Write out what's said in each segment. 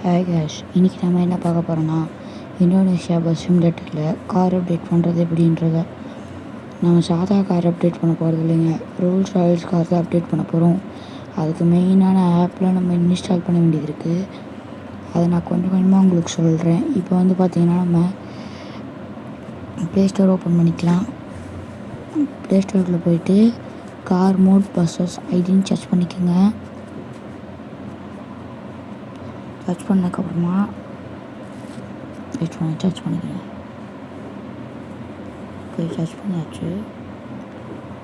Hi cash, இன்றைக்கி நம்ம என்ன பார்க்க போகிறோன்னா இந்தோனேஷியா பஸ் சிமுலேட்டரில் கார் அப்டேட் பண்ணுறது எப்படின்றத. நம்ம சாதா கார் அப்டேட் பண்ண போகிறது இல்லைங்க, ரோல்ஸ் ராயல்ஸ் கார் தான் அப்டேட் பண்ண போகிறோம். அதுக்கு மெயினான ஆப்லாம் நம்ம இன்ஸ்டால் பண்ண வேண்டியது இருக்குது. அதை நான் கொஞ்சம் கொஞ்சமாக உங்களுக்கு சொல்கிறேன். இப்போ வந்து பார்த்திங்கன்னா நம்ம ப்ளே ஸ்டோர் ஓப்பன் பண்ணிக்கலாம். ப்ளே ஸ்டோரில் போயிட்டு கார் மோட் பஸ்ஸஸ் ஐடின்னு சர்ச் பண்ணிக்கோங்க. சர்ச் பண்ணதுக்கப்புறமா சர்ச் பண்ணிக்கிறேன். போய் சர்ச் பண்ணியாச்சு,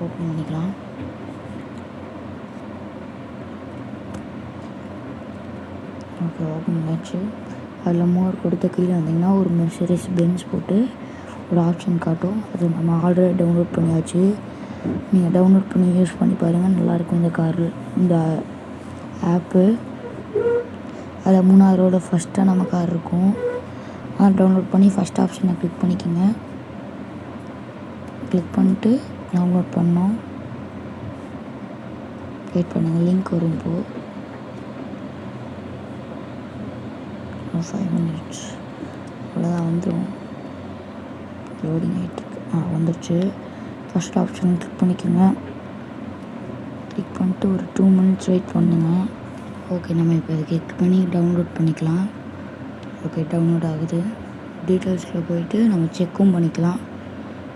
ஓப்பன் பண்ணிக்கலாம். ஓகே, ஓப்பன் பண்ணியாச்சு. அதில் மோர் கொடுத்த கீழே வந்தீங்கன்னா ஒரு மெர்சிடிஸ் பென்ஸ் போட்டு ஒரு ஆப்ஷன் காட்டும். அது நம்ம ஆல்ரெடி டவுன்லோட் பண்ணியாச்சு. நீங்கள் டவுன்லோட் பண்ணி யூஸ் பண்ணி பாருங்கள், நல்லாயிருக்கும் இந்த காரு, இந்த ஆப்பு. அதில் 3வது ரோட ஃபஸ்ட்டாக நம்ம கார் இருக்கும். அதை டவுன்லோட் பண்ணி ஃபஸ்ட் ஆப்ஷனை கிளிக் பண்ணிக்கோங்க. கிளிக் பண்ணிட்டு டவுன்லோட் பண்ணோம். வெயிட் பண்ணுங்கள், லிங்க் வரும். இப்போது 5 minutes அவ்வளோதான், வந்துடும். லோடிங் ஆகிட்டுருக்கு. வந்துடுச்சு. ஃபஸ்ட் ஆப்ஷன் கிளிக் பண்ணிக்கோங்க. கிளிக் பண்ணிட்டு ஒரு 2 minutes வெயிட் பண்ணுங்க. ஓகே, நம்ம இப்போ அதை கிளிக் பண்ணி டவுன்லோட் பண்ணிக்கலாம். ஓகே, டவுன்லோட் ஆகுது. டீட்டெயில்ஸில் போயிட்டு நம்ம செக்கும் பண்ணிக்கலாம்.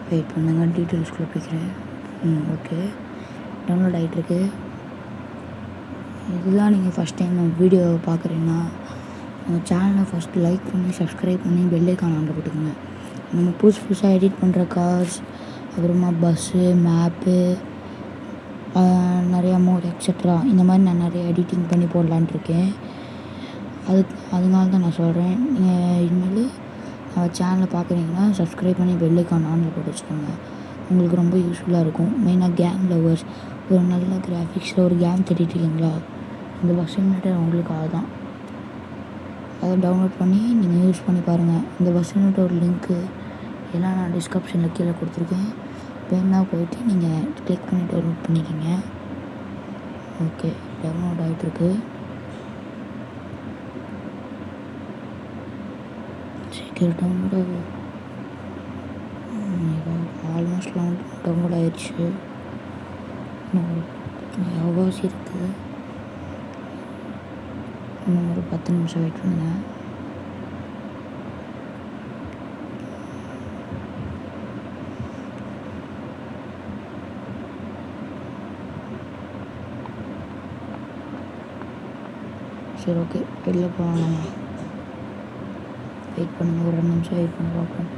வெயிட் பண்ணுங்கள், டீட்டெயில்ஸ்குள்ளே போய்க்கிறேன். ஓகே, டவுன்லோட் ஆகிட்டுருக்கு. இதுதான் நீங்கள் ஃபஸ்ட் டைம் நம்ம வீடியோவை பார்க்குறீங்கன்னா நம்ம சேனலை ஃபஸ்ட்டு லைக் பண்ணி சப்ஸ்கிரைப் பண்ணி பெல் ஐகான் ஆன்ல போட்டுக்கோங்க. நம்ம புதுசாக எடிட் பண்ணுற கார்ஸ், அப்புறமா பஸ்ஸு, மேப்பு, நிறையா மோட் எக்ஸட்ரா, இந்த மாதிரி நான் நிறைய எடிட்டிங் பண்ணி போடலான்ட்டு இருக்கேன். அதனால தான் நான் சொல்கிறேன், நீங்கள் இனிமேல் நம்ம சேனலை பார்க்குறீங்கன்னா சப்ஸ்கிரைப் பண்ணி பெல் ஐகான் ஆன்ல போட்டு வச்சுக்கோங்க. உங்களுக்கு ரொம்ப யூஸ்ஃபுல்லாக இருக்கும். மெயினாக கேம் லவர்ஸ், ஒரு நல்ல கிராஃபிக்ஸில் ஒரு கேம் தேடிட்டுருக்கீங்களா, இந்த பஸ் சிமுலேட்டர் உங்களுக்காக தான். அதை டவுன்லோட் பண்ணி நீங்கள் யூஸ் பண்ணி பாருங்கள். இந்த பஸ் சிமுலேட்டர் லிங்க்கு எல்லாம் நான் டிஸ்கிரிப்ஷனில் கீழே கொடுத்துருக்கேன். வேணா போயிட்டு நீங்கள் கிளிக் பண்ணி டவுன்லோட் பண்ணிக்கோங்க. ஓகே, டவுன்லோட் ஆகிட்டுருக்கு. சீக்கிரம் டவுன்லோட் ஆகும். ஆல்மோஸ்ட் டவுன்லோட் ஆகிடுச்சு. எவ்வளோவாசி இருக்குது, இன்னும் ஒரு 10 நிமிஷம் வெயிட் பண்ணுங்க. சரி, ஓகே, வெளில போகலாம். வெயிட் பண்ணுங்கள், ஒரு 2 நிமிஷம் வெயிட் பண்ணி பார்ப்போம்.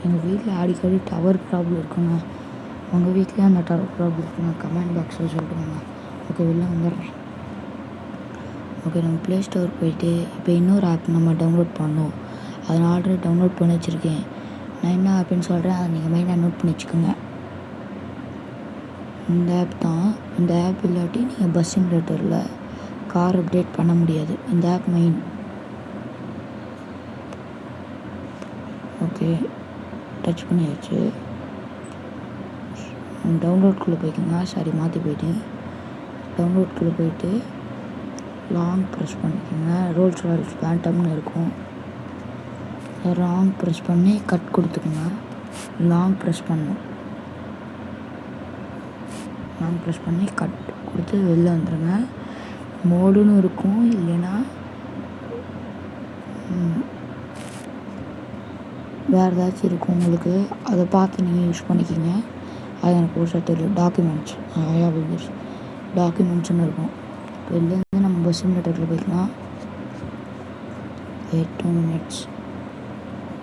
எங்கள் வீட்டில் அடிக்கடி டவர் ப்ராப்ளம் இருக்குங்க. உங்கள் வீட்லேயும் அந்த டவர் ப்ராப்ளம் இருக்குங்க, கமெண்ட் பாக்ஸில் சொல்லிட்டுங்க. ஓகே, வெளில வந்துடுறேன். ஓகே, நம்ம ப்ளே ஸ்டோர் போயிட்டு இப்போ இன்னொரு ஆப் நம்ம டவுன்லோட் பண்ணோம். அதை நான் ஆல்ரெடி டவுன்லோட் பண்ணி வச்சுருக்கேன். நான் என்ன ஆப்புன்னு சொல்கிறேன், அதை நீங்கள் மெயினாக நோட் பண்ணி வச்சுக்கோங்க. இந்த ஆப் தான். இந்த ஆப் இல்லாட்டி நீங்கள் பஸ் சிமுலேட்டரில் கார் அப்டேட் பண்ண முடியாது. இந்த ஆப் மெயின். ஓகே, டச் பண்ணியாச்சு. டவுன்லோட்குள்ளே போய்க்கோங்க. சாரி, மாற்றி போயிட்டேன். டவுன்லோட்குள்ளே போயிட்டு லாங் ப்ரெஸ் பண்ணிக்கோங்க. ரோல்ஸ் ராயல்ஸ் பேண்டம்னு இருக்கும். லாங் ப்ரெஸ் பண்ணி கட் கொடுத்துக்கோங்க. லாங் ப்ரெஸ் பண்ணணும். லாங் ப்ரெஸ் பண்ணி கட் கொடுத்து வெளில வந்துடுங்க. மோடுன்னு இருக்கும், இல்லைன்னா வேறு ஏதாச்சும் இருக்கும் உங்களுக்கு. அதை பார்த்து நீங்கள் யூஸ் பண்ணிக்கிங்க. அது எனக்கு ஒரு தெரியும். டாக்குமெண்ட்ஸ்னு இருக்கும். வெளிலேருந்து நம்ம பஸ் சிமுலேட்டரில் போய்க்கலாம். 2 minutes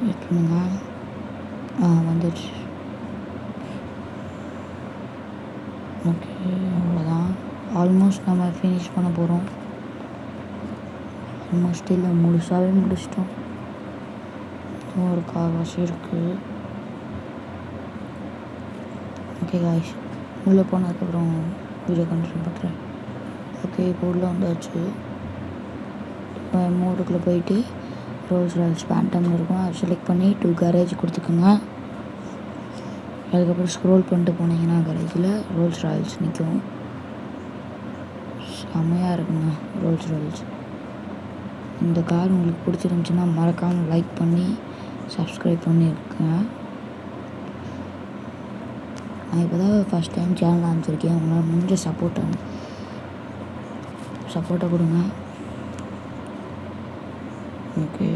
வெயிட் பண்ணுங்க. வந்துடுச்சு. ஓகே, அவ்வளோதான். ஆல்மோஸ்ட் நம்ம ஃபினிஷ் பண்ண போகிறோம். ஆல்மோஸ்ட் இல்லை, முழுசாகவே முடிச்சிட்டோம். ஒரு கால்வாசி இருக்குது. ஓகே காய்ஸ், உள்ளே போனதுக்கப்புறம் வீடியோ கண்டினியூ பண்ணுறேன். ஓகே, இப்போ உள்ளே வந்தாச்சு. இப்போ மோடுக்குள்ளே போயிட்டு ரோல்ஸ் ராயல்ஸ் பேண்டம்னு இருக்கும். அதை செலக்ட் பண்ணி 2 கேரேஜ் கொடுத்துக்குங்க. அதுக்கப்புறம் ஸ்க்ரோல் பண்ணிட்டு போனீங்கன்னா கடைசியில் ரோல்ஸ் ராயல்ஸ் நிற்கும். செம்மையாக இருக்குங்க ரோல்ஸ் ராயல்ஸ். இந்த கார் உங்களுக்கு பிடிச்சிருந்துச்சின்னா மறக்காமல் லைக் பண்ணி சப்ஸ்கிரைப் பண்ணியிருக்கேன். நான் இப்போ தான் ஃபஸ்ட் டைம் சேனல் ஆரம்பிச்சிருக்கேன். உங்களால் முடிஞ்ச சப்போர்ட்டை கொடுங்க. ஓகே,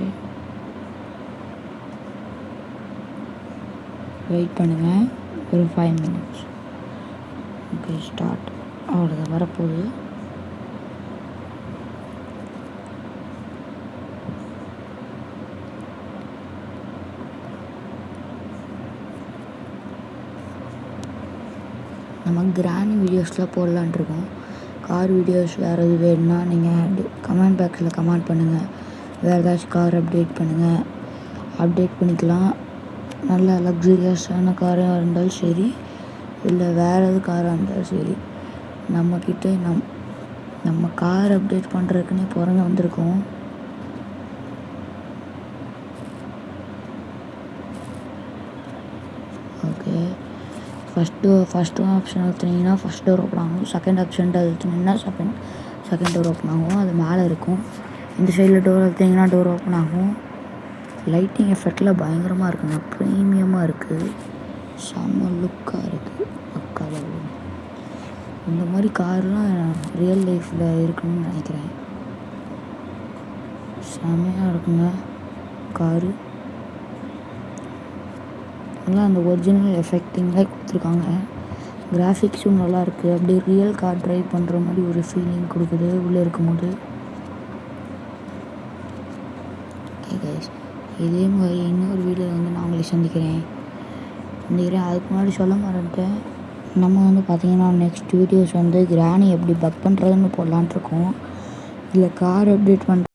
வெயிட் பண்ணுங்கள் ஒரு 5 minutes. Okay, start. அவ்வளோதான், வரப்போகுது. நம்ம கிராண்ட் வீடியோஸ்லாம் போடலான்ட்ருக்கோம். கார் வீடியோஸ் வேறு எது வேணும்னா நீங்கள் கமெண்ட் பாக்ஸில் கமெண்ட் பண்ணுங்கள். வேறு ஏதாச்சும் கார் அப்டேட் பண்ணிக்கலாம். நல்ல லக்ஸுரியஸான காராக இருந்தாலும் சரி, இல்லை வேறு எது காராக இருந்தாலும் சரி, நம்மக்கிட்ட நம்ம கார் அப்டேட் பண்ணுறதுக்குன்னே பிறந்து வந்திருக்கோம். ஓகே, ஃபஸ்ட்டு ஆப்ஷன் அழுத்தினீங்கன்னா ஃபஸ்ட் டோர் ஓப்பன் ஆகும். செகண்ட் ஆப்ஷன் அழுத்தினீங்கன்னா செகண்ட் டோர் ஓப்பன் ஆகும். அது மேலே இருக்கும். இந்த சைடில் டோர் அழுத்தினீங்கன்னா டோர் ஓப்பன் ஆகும். லைட்டிங் எஃபெக்டில் பயங்கரமாக இருக்குங்க. ப்ரீமியமாக இருக்குது. செம்ம லுக்காக இருக்குது. அக்காவில் இந்த மாதிரி கார்லாம் ரியல் லைஃப்பில் இருக்குன்னு நினைக்கிறேன். செம்மையாக இருக்குங்க காரு. எல்லாம் அந்த ஒரிஜினல் எஃபெக்டிங்லாம் கொடுத்துருக்காங்க. கிராஃபிக்ஸும் நல்லாயிருக்கு. அப்படியே ரியல் கார் ட்ரைவ் பண்ணுற மாதிரி ஒரு ஃபீலிங் கொடுக்குது உள்ளே இருக்கும்போது. ஓகே கைஸ், இதே மாதிரி இன்னொரு வீடியோவில் நான் உங்களை சந்திக்கிறேன். அதுக்கு முன்னாடி சொல்ல மறந்துட்டேன். நம்ம பார்த்திங்கன்னா நெக்ஸ்ட் வீடியோஸ் கிராணி எப்படி பக் பண்ணுறதுன்னு போடலான்ட்ருக்கோம். இல்லை கார் அப்டேட் பண்ணுற